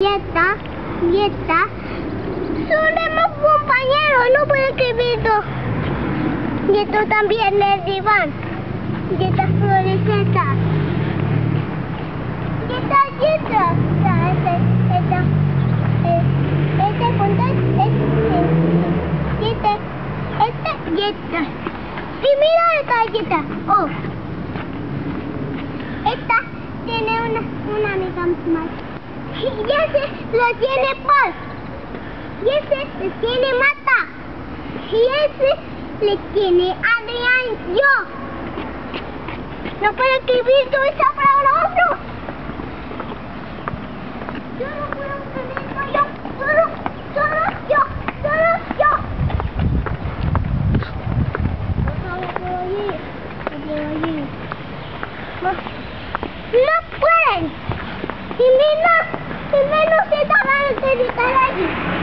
Y esta. Somos compañeros, no puedo escribir dos. Y esto también es diván. Y estas florecetas. Y esta. Y esta. Y mira esta galleta. Oh. Esta tiene una amiga más. Y ese lo tiene Paul. Y ese le tiene Mata. Y ese le tiene Adrián. Yo. No puedo escribir toda esa palabra otro. Yo no puedo escribir yo. Solo yo. No pueden. Y menos se van a editar allí.